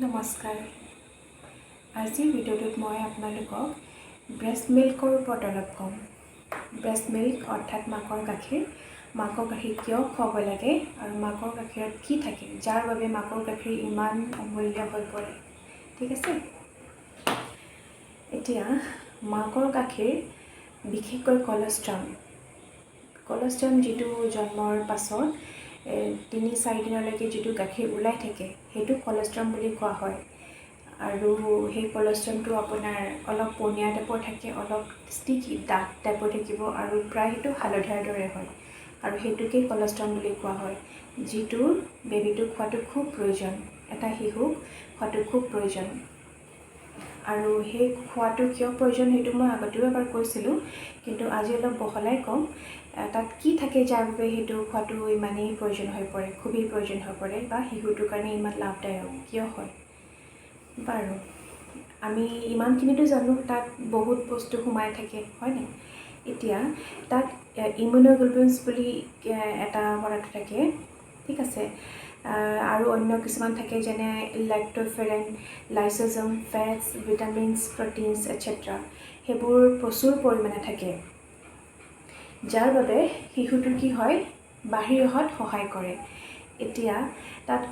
নমস্কাৰ। আজিৰ ভিডিঅ'টোত মই আপোনালোকক ব্ৰেষ্ট মিল্কৰ ওপৰত অলপ ক'ম। ব্ৰেষ্ট মিল্ক অৰ্থাৎ মাকৰ গাখীৰ কিয় খুৱাব লাগে আৰু মাকৰ গাখীৰত কি থাকে যাৰ বাবে মাকৰ গাখীৰ ইমান অমূল্য হৈ পৰে। ঠিক আছে, এতিয়া মাকৰ গাখীৰ বিশেষকৈ কলেষ্ট্ৰম যিটো জন্মৰ পাছত ৩-৪ দিনলৈকে যিটো গাখীৰ ওলাই থাকে সেইটো কলেষ্ট্ৰম বুলি কোৱা হয়। আৰু সেই কলেষ্ট্ৰমটো আপোনাৰ অলপ পনীয়া টাইপৰ থাকে, অলপ ষ্টিকি ডাঠ টাইপৰ থাকিব আৰু প্ৰায় সেইটো হালধীয়াৰ দৰে হয় আৰু সেইটোকেই কলেষ্ট্ৰম বুলি কোৱা হয়, যিটো বেবীটোক খোৱাটো খুব প্ৰয়োজন, এটা শিশুক খোৱাটো খুব প্ৰয়োজন। আৰু সেই খোৱাটো কিয় প্ৰয়োজন সেইটো মই আগতেও এবাৰ কৈছিলোঁ, কিন্তু আজি অলপ বহলাই ক'ম। তাত কি থাকে যাৰ বাবে সেইটো খোৱাটো ইমানেই প্ৰয়োজন হৈ পৰে, খুবেই প্ৰয়োজন হৈ পৰে বা শিশুটোৰ কাৰণে ইমান লাভদায়ক কিয় হয়। বাৰু আমি ইমানখিনিতো জানো তাত বহুত বস্তু সোমাই থাকে, হয়নে? এতিয়া তাত ইমিউনগ্লোবুলিনছ বুলি এটা পদাৰ্থ থাকে, ঠিক আছে, আৰু অন্য কিছুমান থাকে যেনে লেক্টোফেৰেন, লাইচোজোম, ফেটছ, ভিটামিনছ, প্ৰটিনছ এটচেট্ৰা। সেইবোৰ প্ৰচুৰ পৰিমাণে থাকে, যাৰ বাবে শিশুটোৰ কি হয় বাঢ়ি অহাত সহায় কৰে। এতিয়া তাত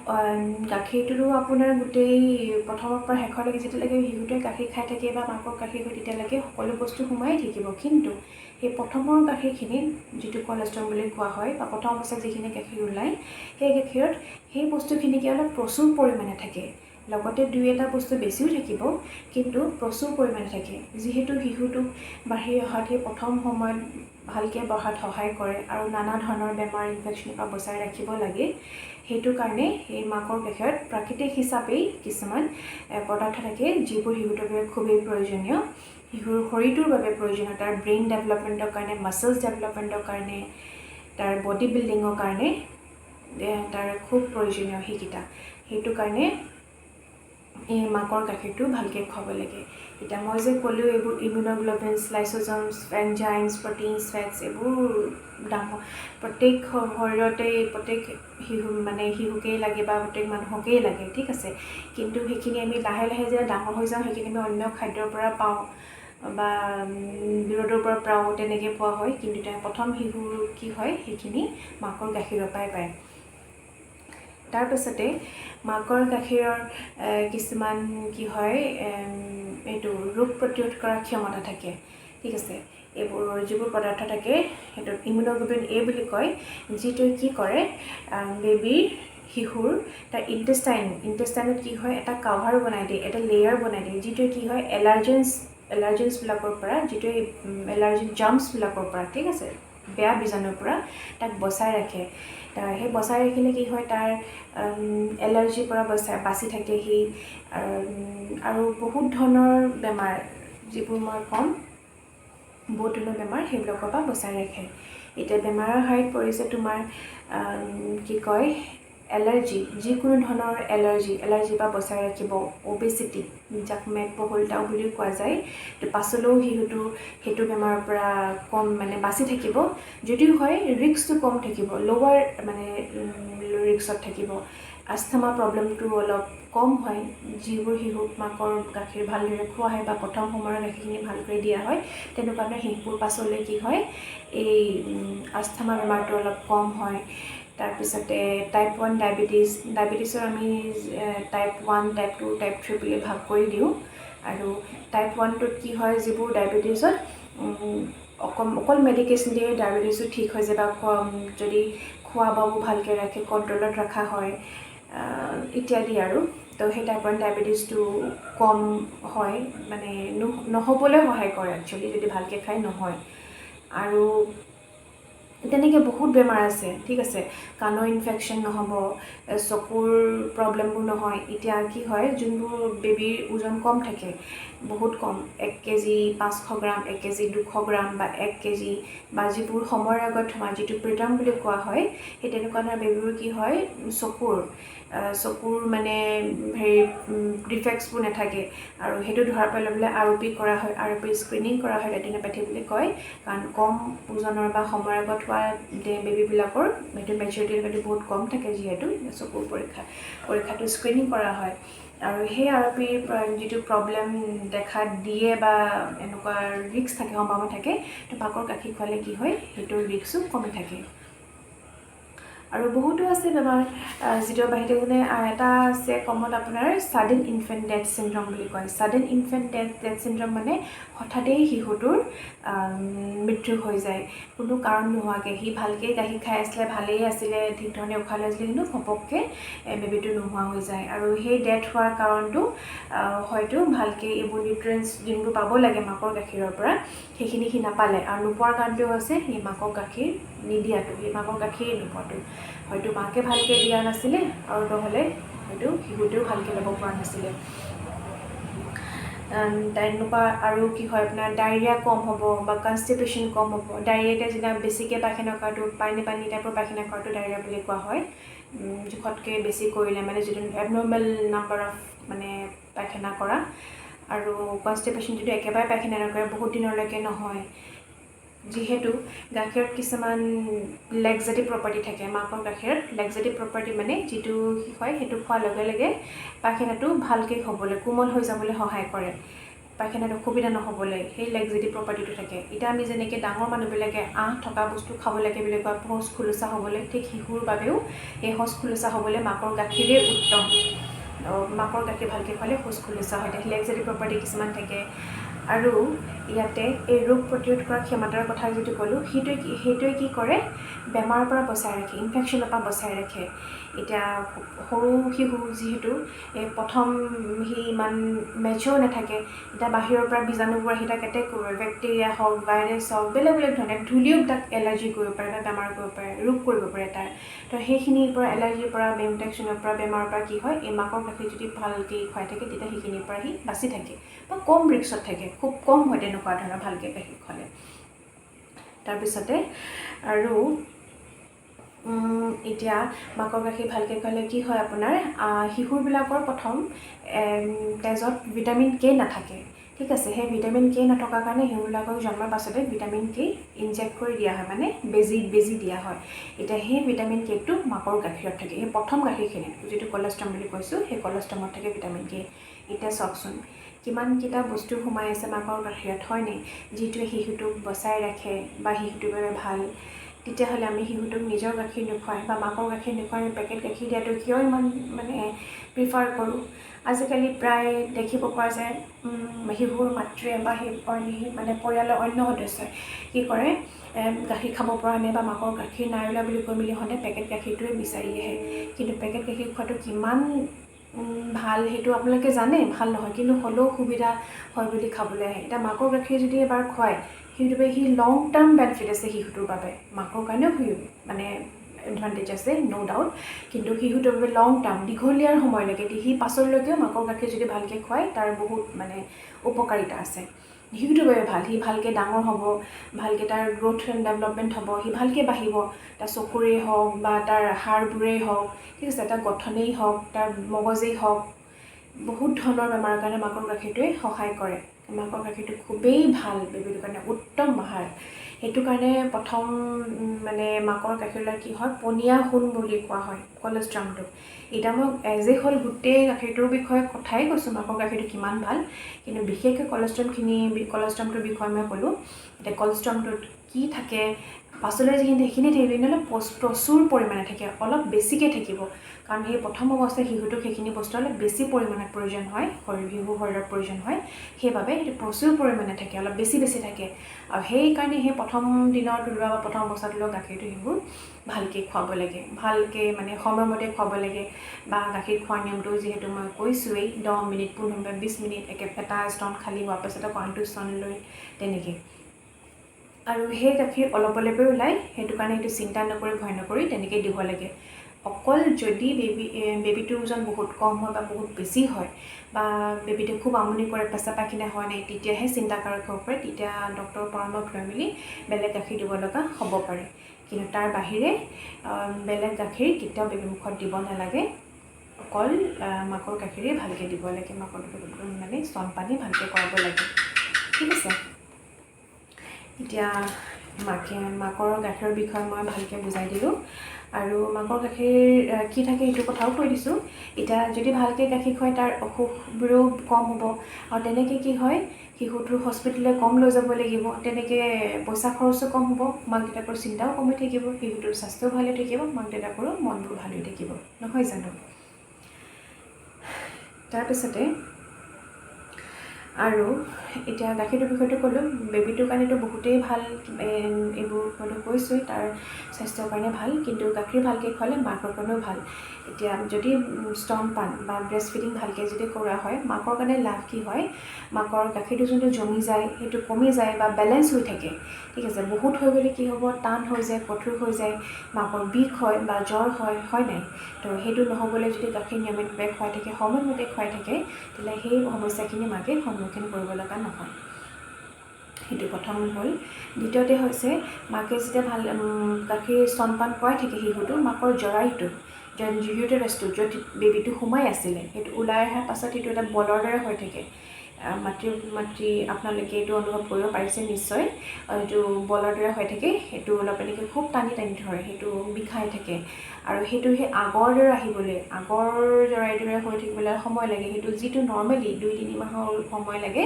গাখীৰটোতো আপোনাৰ গোটেই প্ৰথমৰ পৰা শেষলৈকে যেতিয়ালৈকে শিশুটোৱে গাখীৰ খাই থাকে বা মাকৰ গাখীৰ হয় তেতিয়ালৈকে সকলো বস্তু সোমাই থাকিব, কিন্তু সেই প্ৰথমৰ গাখীৰখিনিত যিটো কলেষ্ট্ৰম বুলি কোৱা হয় বা প্ৰথম অৱস্থাত যিখিনি গাখীৰ ওলায় সেই গাখীৰত সেই বস্তুখিনিকে অলপ প্ৰচুৰ পৰিমাণে থাকে, লগতে 2-এটা বস্তু বেছিও থাকিব, কিন্তু প্ৰচুৰ পৰিমাণে থাকে, যিহেতু শিশুটোক বাঢ়ি অহাত সেই প্ৰথম সময়ত ভালকৈ বঢ়াত সহায় কৰে আৰু নানা ধৰণৰ বেমাৰ ইনফেকশ্যনৰ পৰা বচাই ৰাখিব লাগে। সেইটো কাৰণে সেই মাকৰ গাখীৰত প্ৰাকৃতিক হিচাপেই কিছুমান পদাৰ্থ থাকে যিবোৰ শিশুটোৰ বাবে খুবেই প্ৰয়োজনীয়, শিশুৰ শৰীৰটোৰ বাবে প্ৰয়োজনীয়, তাৰ ব্ৰেইন ডেভেলপমেণ্টৰ কাৰণে, মাছলছ ডেভেলপমেণ্টৰ কাৰণে, তাৰ বডি বিল্ডিঙৰ কাৰণে তাৰ খুব প্ৰয়োজনীয় সেইকেইটা। সেইটো কাৰণে এই মাকৰ গাখীৰটো ভালকৈ খুৱাব লাগে। এতিয়া মই যে ক'লোঁ এইবোৰ ইমিউনগ্লোবুলিনছ, লাইচোজমছ, এনজাইমছ, প্ৰটিনছ, ফেটছ, এইবোৰ প্ৰত্যেক শৰীৰতেই প্ৰত্যেক শিশুকেই লাগে বা প্ৰত্যেক মানুহকেই লাগে, ঠিক আছে, কিন্তু সেইখিনি আমি লাহে লাহে যেতিয়া ডাঙৰ হৈ যাওঁ সেইখিনি আমি অন্য খাদ্যৰ পৰা পাওঁ বা বিৰোধৰ পৰা পাওঁ, তেনেকৈ পোৱা হয়, কিন্তু এতিয়া প্ৰথম শিশুৰ কি হয় সেইখিনি মাকৰ গাখীৰৰ পৰাই পায়। তাৰপাছতে মাকৰ গাখীৰৰ কিছুমান কি হয় এইটো ৰোগ প্ৰতিৰোধ কৰাৰ ক্ষমতা থাকে, ঠিক আছে। যিবোৰ পদাৰ্থ থাকে সেইটো ইমিউনগ্লোবুলিন এ বুলি কয়, যিটোৱে কি কৰে শিশুৰ তাৰ ইণ্টেষ্টাইনত কি হয় এটা কাভাৰ বনাই দিয়ে, এটা লেয়াৰ বনাই দিয়ে, যিটোৱে কি হয় এলাৰ্জেন্সবিলাকৰ পৰা, যিটোৱে এলাৰ্জিক জাৰ্মছবিলাকৰ পৰা, ঠিক আছে, বেয়া বীজাণুৰ পৰা তাক বচাই ৰাখে। সেই বচাই ৰাখিলে কি হয় তাৰ এলাৰ্জিৰ পৰা বাচি থাকে সি, আৰু বহুত ধৰণৰ বেমাৰ যিবোৰ মই ক'ম, বহুত ধৰণৰ বেমাৰ সেইবিলাকৰ পৰা বচাই ৰাখে। এতিয়া বেমাৰৰ হাৰিত পৰিছে তোমাৰ কি কয় এলাৰ্জি, যিকোনো ধৰণৰ এলাৰ্জিৰ পৰা বচাই ৰাখিব, অবেচিটি যাক মেদবহুলতাও বুলিও কোৱা যায়, পাছলৈও শিশুটো সেইটো বেমাৰৰ পৰা কম বাচি থাকিব, যদিও হয় ৰিস্কটো কম থাকিব, লোৱাৰ ৰিস্কত থাকিব। আস্থামা প্ৰব্লেমটো অলপ কম হয়, যিবোৰ শিশুক মাকৰ গাখীৰ ভালদৰে খোৱা হয় বা প্ৰথম সময়ৰ গাখীৰখিনি ভালকৈ দিয়া হয়, তেনেকুৱা ধৰণৰ শিশুৰ পাছলৈ কি হয় এই আস্থামা বেমাৰটো অলপ কম হয়। তাৰপিছতে টাইপ 1 ডায়েবেটিছৰ আমি টাইপ 1, টাইপ 2, টাইপ 3 বুলি ভাগ কৰি দিওঁ। আৰু টাইপ 1টোত কি হয়, যিবোৰ ডায়েবেটিছত অকল মেডিকেশ্যন দিয়ে ডায়েবেটিছটো ঠিক হৈ যায় বা যদি খোৱা বোৱাবোৰ ভালকৈ ৰাখে, কণ্ট্ৰলত ৰখা হয় ইত্যাদি আৰু। তো সেই টাইপ 1 ডায়েবেটিছটো কম হয়, নহ'বলৈ সহায় কৰে একচুৱেলি, যদি ভালকৈ খাই নহয়। আৰু তেনেকৈ বহুত বেমাৰ আছে, ঠিক আছে, কাণৰ ইনফেকশ্যন নহ'ব, চকুৰ প্ৰব্লেমবোৰ নহয়। এতিয়া কি হয় যোনবোৰ বেবীৰ ওজন কম থাকে, বহুত কম, 1 কেজি 500 গ্ৰাম, 1 কেজি 200 গ্ৰাম বা 1 কেজি, বা যিবোৰ সময়ৰ আগত হোৱা যিটো প্ৰিটাৰ্ম বুলি কোৱা হয়, সেই তেনেকুৱা ধৰণৰ বেবীবোৰ কি হয় চকুৰ ডিফেক্টছবোৰ নাথাকে, আৰু সেইটো ধৰা পেলাবলৈ ROP কৰা হয়, ROP স্ক্ৰিনিং কৰা হয়, ৰেটিনোপেথী বুলি কয়, কাৰণ কম ওজনৰ বা সময়ৰ আগত হোৱা বেবীবিলাকৰ সেইটো মেচিউৰিটি লেভেলটো বহুত কম থাকে, যিহেতু চকুৰ পৰীক্ষাটো স্ক্ৰিনিং কৰা হয়। আৰু সেই আৰপিৰ যিটো প্ৰব্লেম দেখা দিয়ে বা এনেকুৱা ৰিস্ক থাকে, সম্ভাৱনা থাকে, তো মাকৰ গাখীৰ খোৱালে কি হয়, সেইটোৰ ৰিস্কো কমি থাকে। আৰু বহুতো আছে বেমাৰ যিটো বাহিৰে মানে এটা আছে কমন আপোনাৰ ছাডেন ইনফেণ্ট ডেথ চিণ্ড্ৰম বুলি কয়। ছাডেন ইনফেণ্ট ডেথ চিণ্ড্ৰম মানে হঠাতেই শিশুটোৰ মৃত্যু হৈ যায়, কোনো কাৰণ নোহোৱাকৈ। সি ভালকৈ গাখীৰ খাই আছিলে, ভালেই আছিলে, ঠিক ধৰণে উশাহ লৈছিলে, কিন্তু ঘপককৈ বেবীটো নোহোৱা হৈ যায়। আৰু সেই ডেথ হোৱাৰ কাৰণটো হয়তো ভালকৈ এইবোৰ নিউট্ৰিয়েণ্টছ যোনবোৰ পাব লাগে মাকৰ গাখীৰৰ পৰা, সেইখিনি সি নাপালে। আৰু নোপোৱাৰ কাৰণটো হৈছে সেই মাকক গাখীৰ নিদিয়াটো, সেই মাকৰ গাখীৰ নোপোৱাটো। হয়তো মাকে ভালকৈ দিয়া নাছিলে, আৰু নহ'লে হয়তো শিশুটোও ভালকৈ ল'ব পৰা নাছিলে। তেনেকুৱা আৰু কি হয়, আপোনাৰ ডায়েৰিয়া কম হ'ব বা কনষ্টিপেশ্যন কম হ'ব। ডায়েৰিয়াতে যেতিয়া বেছিকৈ পায়খানা কৰাটো, পানী টাইপৰ পায়খানা কৰাটো ডায়েৰিয়া বুলি কোৱা হয়। জোখতকৈ বেছি কৰিলে মানে যিটো এবনৰ্মেল নাম্বাৰ অফ মানে পায়খানা কৰা। আৰু কনষ্টিপেশ্যন যিটো একেবাৰে পায়খানা নকৰে, বহুত দিনলৈকে নহয়। যিহেতু গাখীৰত কিছুমান লেক্সেটিভ প্ৰপাৰ্টি থাকে, মাকৰ গাখীৰত লেক্সেটিভ প্ৰপাৰ্টি মানে যিটো কি হয়, সেইটো খোৱাৰ লগে লগে পায়খানাটো ভালকৈ হ'বলৈ, কোমল হৈ যাবলৈ সহায় কৰে, পায়খানাত অসুবিধা নহ'বলৈ সেই লেক্সেটিভ প্ৰপাৰ্টিটো থাকে। এতিয়া আমি যেনেকৈ ডাঙৰ মানুহবিলাকে থকা বস্তু খাব লাগে বুলি কয় শৌচ খোলোচা হ'বলৈ, ঠিক শিশুৰ বাবেও এই শৌচ খোলোচা হ'বলৈ মাকৰ গাখীৰেই উত্তম। মাকৰ গাখীৰ ভালকৈ খোৱালে শৌচ খোলোচা হয়, লেক্সেটিভ প্ৰপাৰ্টি কিছুমান থাকে। আৰু ইয়াতে এই ৰোগ প্ৰতিৰোধ কৰা ক্ষমতাৰ কথা যিটো ক'লোঁ, সেইটোৱে কি কৰে, বেমাৰৰ পৰা বচাই ৰাখে, ইনফেকশ্যনৰ পৰা বচাই ৰাখে। এতিয়া সৰু শিশু যিহেতু প্ৰথম সি ইমান মেচিয়ৰ নাথাকে, এতিয়া বাহিৰৰ পৰা বীজাণুবোৰ আহি তাক এটেক কৰিব, বেক্টেৰিয়া হওক, ভাইৰাছ হওক, বেলেগ বেলেগ ধৰণে ধূলিও তাক এলাৰ্জি কৰিব পাৰে বা বেমাৰ কৰিব পাৰে, ৰোগ কৰিব পাৰে তাৰ। তো সেইখিনিৰ পৰা, এলাৰ্জিৰ পৰা, ইনফেকশ্যনৰ পৰা, বেমাৰৰ পৰা কি হয়, এই মাকৰ গাখীৰ যদি ভালকৈ খুৱাই থাকে, তেতিয়া সেইখিনিৰ পৰা সি বাচি থাকে বা কম ৰিস্কত থাকে, খুব কম হয় তেনেকুৱা ধৰণৰ ভালকৈ গাখীৰ খোৱালে। তাৰপিছতে আৰু এতিয়া মাকৰ গাখীৰ ভালকৈ খোৱালে কি হয়, আপোনাৰ শিশুবিলাকৰ প্ৰথম তেজত ভিটামিন কে নাথাকে, ঠিক আছে। সেই ভিটামিন কে নথকাৰ কাৰণে শিশুবিলাকক জন্মৰ পাছতে ভিটামিন কে ইনজেক্ট কৰি দিয়া হয়, মানে বেজি দিয়া হয়। এতিয়া সেই ভিটামিন কেটো মাকৰ গাখীৰত থাকে, সেই প্ৰথম গাখীৰখিনিত যিটো কলেষ্ট্ৰম বুলি কৈছোঁ, সেই কলেষ্ট্ৰমত থাকে ভিটামিন কে। এতিয়া চাওকচোন কিমানকেইটা বস্তু সোমাই আছে মাকৰ গাখীৰত, হয়নে, যিটোৱে শিশুটোক বচাই ৰাখে বা শিশুটোৰ বাবে ভাল। তেতিয়াহ'লে আমি শিশুটোক নিজৰ গাখীৰ নোখোৱাই বা মাকৰ গাখীৰ নোখোৱাই আমি পেকেট গাখীৰ দিয়াটো কিয় ইমান মানে প্ৰিফাৰ কৰোঁ। আজিকালি প্ৰায় দেখিব পোৱা যায় শিশুৰ মাতৃয়ে বা মানে পৰিয়ালৰ অন্য সদস্যই কি কৰে, গাখীৰ খাব পৰা নাই বা মাকৰ গাখীৰ নাই ওলোৱা বুলি কৈ মেলি সদায় পেকেট গাখীৰটোৱে বিচাৰি আহে। কিন্তু পেকেট গাখীৰ খোৱাটো কিমান ভাল সেইটো আপোনালোকে জানে, ভাল নহয়, কিন্তু হ'লেও সুবিধা হয় বুলি খাবলৈ আহে। এতিয়া মাকৰ গাখীৰ যদি এবাৰ খুৱায়, সেইটোৱে সি লং টাৰ্ম বেনিফিট আছে শিশুটোৰ বাবে, মাকৰ কাৰণেও মানে এডভান্টেজ আছে, ন' ডাউট। কিন্তু শিশুটোৰ বাবে লং টাৰ্ম, দীঘলীয়াৰ সময়লৈকে সি পাছলৈকেও মাকৰ গাখীৰ যদি ভালকৈ খুৱায়, তাৰ বহুত মানে উপকাৰিতা আছে। শিশুটোৰ বাবে ভাল, সি ভালকৈ ডাঙৰ হ'ব, ভালকৈ তাৰ গ্ৰ'থ এণ্ড ডেভেলপমেণ্ট হ'ব, সি ভালকৈ বাঢ়িব, তাৰ চকুৰেই হওক বা তাৰ হাড়বোৰেই হওক, ঠিক আছে, তাৰ গঠনেই হওক, তাৰ মগজেই হওক, বহুত ধৰণৰ বেমাৰৰ কাৰণে মাকৰ গাখীৰটোৱে সহায় কৰে। মাকৰ গাখীৰটো খুবেই ভাল বেবীৰ কাৰণে, উত্তম আহাৰ। সেইটো কাৰণে প্ৰথম মানে মাকৰ গাখীৰলৈ কি হয়, পনীয়া সোণ বুলি কোৱা হয় কলেষ্ট্ৰমটো। এতিয়া মই হ'ল গোটেই গাখীৰটোৰ বিষয়ে কথাই কৈছোঁ, মাকৰ গাখীৰটো কিমান ভাল, কিন্তু বিশেষকৈ কলেষ্ট্ৰমটোৰ বিষয়ে মই ক'লোঁ। এতিয়া কলেষ্ট্ৰমটোত কি থাকে, পাছলৈ যিখিনি সেইখিনি থাকিব, নহ'লে প্ৰচুৰ পৰিমাণে থাকে, অলপ বেছিকৈ থাকিব। কাৰণ সেই প্ৰথম অৱস্থাত শিশুটোক সেইখিনি বস্তু অলপ বেছি পৰিমাণত প্ৰয়োজন হয়, শিশুৰ শৰীৰত প্ৰয়োজন হয়, সেইবাবে সেইটো প্ৰচুৰ পৰিমাণে থাকে, অলপ বেছি থাকে। আৰু সেইকাৰণে সেই প্ৰথম দিনৰ তুলোৱা বা প্ৰথম অৱস্থাত লোৱা গাখীৰটো শিশুৰ ভালকৈ খুৱাব লাগে, ভালকৈ মানে সময়মতে খুৱাব লাগে। বা গাখীৰ খোৱাৰ নিয়মটো যিহেতু মই কৈছোঁৱেই, 10 মিনিট, 15 মিনিট, 20 মিনিট এটা স্তন খালী হোৱাৰ পাছত আকৌ আনটো স্তন লৈ তেনেকৈ। আৰু সেই গাখীৰ অলপ অলপে ওলায়, সেইটো কাৰণে সেইটো চিন্তা নকৰি, ভয় নকৰি তেনেকৈ দিব লাগে। অকল যদি বেবীটোৰ ওজন বহুত কম হয় বা বহুত বেছি হয় বা বেবীটো খুব আমনি কৰে, পেচাব পায়খানা হোৱা নাই, তেতিয়াহে চিন্তাকাৰক হ'ব পাৰে, তেতিয়া ডক্তৰৰ পৰামৰ্শ লৈ মেলি বেলেগ গাখীৰ দিব লগা হ'ব পাৰে। কিন্তু তাৰ বাহিৰে বেলেগ গাখীৰ কেতিয়াও বেবী মুখত দিব নালাগে, অকল মাকৰ গাখীৰেই ভালকৈ দিব লাগে, মাকৰ মানে স্তন পানী ভালকৈ কৰাব লাগে, ঠিক আছে। এতিয়া মাকৰ গাখীৰৰ বিষয়ে মই ভালকৈ বুজাই দিলোঁ আৰু মাকৰ গাখীৰ কি থাকে সেইটো কথাও কৈ দিছোঁ। এতিয়া যদি ভালকৈ গাখীৰ খুৱায় তাৰ অসুখবোৰো কম হ'ব আৰু তেনেকৈ কি হয় শিশুটোৰ হস্পিটেললৈ কম লৈ যাব লাগিব, তেনেকৈ পইচা খৰচো কম হ'ব, মাক দেউতাকৰ চিন্তাও কমি থাকিব, শিশুটোৰ স্বাস্থ্যও ভালে থাকিব, মাক দেউতাকৰো মনবোৰ ভাল হৈ থাকিব, নহয় জানো? তাৰপিছতে আৰু এতিয়া গাখীৰটোৰ বিষয়টো ক'লোঁ, বেবীটোৰ কাৰণেতো বহুতেই ভাল, এইবোৰ মইতো কৈছোঁৱেই তাৰ স্বাস্থ্যৰ কাৰণে ভাল, কিন্তু গাখীৰ ভালকৈ খোৱালে মাকৰ কাৰণেও ভাল। এতিয়া যদি স্তনপান বা ব্ৰেষ্ট ফিডিং ভালকৈ যদি কৰা হয়, মাকৰ কাৰণে লাভ কি হয়, মাকৰ গাখীৰটো যোনটো জমি যায় সেইটো কমি যায় বা বেলেঞ্চ হৈ থাকে, ঠিক আছে। বহুত হৈ গ'লে কি হ'ব, টান হৈ যায়, কঠোৰ হৈ যায়, মাকৰ বিষ হয় বা জ্বৰ হয় নাই? তো সেইটো নহ'বলৈ যদি গাখীৰ নিয়মিতভাৱে খুৱাই থাকে, সময়মতে খুৱাই থাকে, তেতিয়াহ'লে সেই সমস্যাখিনি মাকে সন্মুখীন কৰিব লগা নহয়। সেইটো প্ৰথম হ'ল। দ্বিতীয়তে হৈছে মাকে যেতিয়া গাখীৰ স্তনপান কৰাই থাকে শিশুটো, মাকৰ জৰায়ুটোত য'ত বেবীটো সোমাই আছিলে সেইটো ওলাই অহাৰ পাছত সেইটো এটা বলৰ দৰে হৈ থাকে। মাতৃ আপোনালোকে এইটো অনুভৱ কৰিব পাৰিছে নিশ্চয়, এইটো বলৰ দৰে হৈ থাকে, সেইটো অলপ এনেকৈ খুব টানি ধৰে, সেইটো বিষাই থাকে আৰু সেইটো সেই আগৰ দৰে আহিবলৈ, আগৰ জৰায়ুৰ দৰে হৈ থাকিবলৈ সময় লাগে। সেইটো যিটো নৰ্মেলি 2-3 মাহৰ সময় লাগে,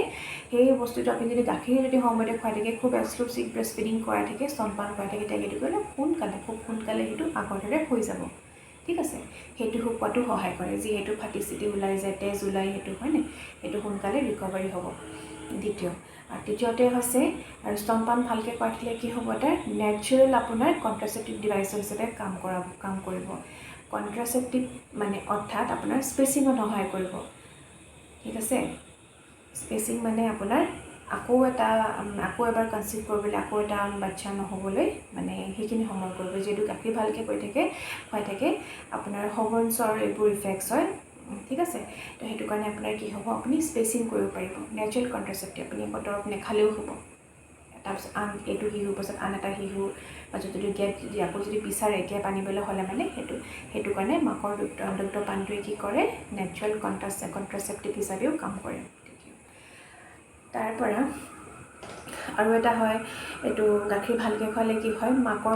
সেই বস্তুটো আপুনি যদি গাখীৰ যদি সময়মতে খুৱাই থাকে, খুব এক্সক্লুচিভ ব্ৰেষ্ট ফিডিং কৰাই থাকে, স্তনপান কৰাই থাকে, তেতিয়া সেইটো কৰিলে খুব সোনকালে সেইটো আগৰ দৰে হৈ যাব, ঠিক আছে। সেইটো শুকোৱাটো সহায় কৰে, যিহেতু ফাটি চিটি ওলাই যায়, তেজ ওলাই, সেইটো হয়নে, সেইটো সোনকালে ৰিকভাৰী হ'ব। আৰু তৃতীয়তে হৈছে আৰু স্তনপান ভালকৈ কৰাই থাকিলে কি হ'ব, এটা নেচাৰেল আপোনাৰ কণ্ট্ৰাচেপ্টিভ ডিভাইচ হিচাপে কাম কৰিব। কণ্ট্ৰাচেপ্টিভ মানে অৰ্থাৎ আপোনাৰ স্পেচিঙত সহায় কৰিব, ঠিক আছে। স্পেচিং মানে আপোনাৰ আকৌ এবাৰ কনচিভ কৰিবলৈ, আকৌ এটা বাচ্ছা নহ'বলৈ মানে সেইখিনি সময় কৰিব, যিহেতু গাখীৰ ভালকৈ খুৱাই থাকে, আপোনাৰ হৰম'নছৰ এইবোৰ ইফেক্টছ হয়, ঠিক আছে। তো সেইটো কাৰণে আপোনাৰ কি হ'ব, আপুনি স্পেচিং কৰিব পাৰিব, নেচাৰেল কণ্ট্ৰাচেপ্টিভ, আপুনি আকৌ দৰৱ নেখালেও হ'ব। তাৰপিছত এইটো শিশুৰ পাছত আন এটা শিশুৰ মাজত যদি আকৌ যদি বিচাৰে গেপ আনিবলৈ হ'লে মানে সেইটো কাৰণে মাকৰ দুগ্ধপানটোৱে কি কৰে, নেচাৰেল কণ্ট্ৰাচেপ্টিভ হিচাপেও কাম কৰে। তাৰপৰা আৰু এটা হয়, এইটো গাখীৰ ভালকৈ খোৱালে কি হয়, মাকৰ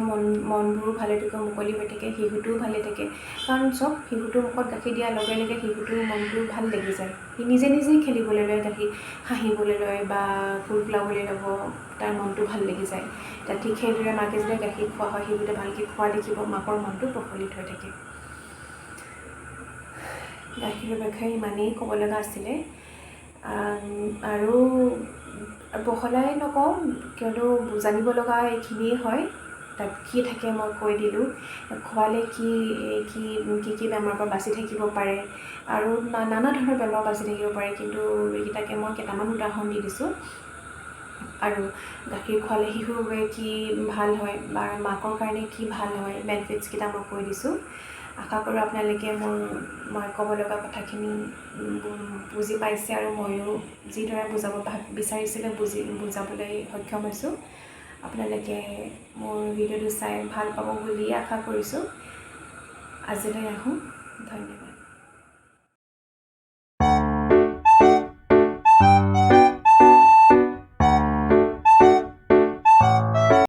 মনবোৰো ভালে থাকে, মুকলি হৈ থাকে, শিশুটোও ভালে থাকে। কাৰণ চব শিশুটোৰ মুখত গাখীৰ দিয়াৰ লগে লগে শিশুটোৰ মনটো ভাল লাগি যায়, সি নিজেই খেলিবলৈ লয়, গাখীৰ হাঁহিবলৈ লয় বা কুলকুলাবলৈ ল'ব, তাৰ মনটো ভাল লাগি যায়। এতিয়া ঠিক সেইদৰে মাকে যেতিয়া গাখীৰ খোৱা হয়, শিশুটোৱে ভালকৈ খোৱা দেখিব, মাকৰ মনটো প্ৰফুল্লিত হৈ থাকে। গাখীৰৰ বিষয়ে ইমানেই ক'ব লগা আছিলে আৰু বহলাই নকওঁ, কিয়নো জানিব লগা এইখিনিয়ে হয়। তাত কি থাকে মই কৈ দিলোঁ, খোৱালে কি বেমাৰৰ পৰা বাচি থাকিব পাৰে আৰু নানা ধৰণৰ বেমাৰ বাচি থাকিব পাৰে, কিন্তু এইকেইটাকে মই কেইটামান উদাহৰণ দি দিছোঁ। আৰু গাখীৰ খোৱালে শিশুৰ বাবে কি ভাল হয় বা মাকৰ কাৰণে কি ভাল হয়, বেনিফিটছকেইটা মই কৈ দিছোঁ। আশা কৰোঁ আপোনালোকে মই ক'ব লগা কথাখিনি বুজি পাইছে আৰু ময়ো যিদৰে বুজাব বিচাৰিছিলোঁ বুজাবলৈ সক্ষম হৈছোঁ। আপোনালোকে মোৰ ভিডিঅ'টো চাই ভাল পাব বুলিয়ে আশা কৰিছোঁ। আজিলৈ ৰাখোঁ, ধন্যবাদ।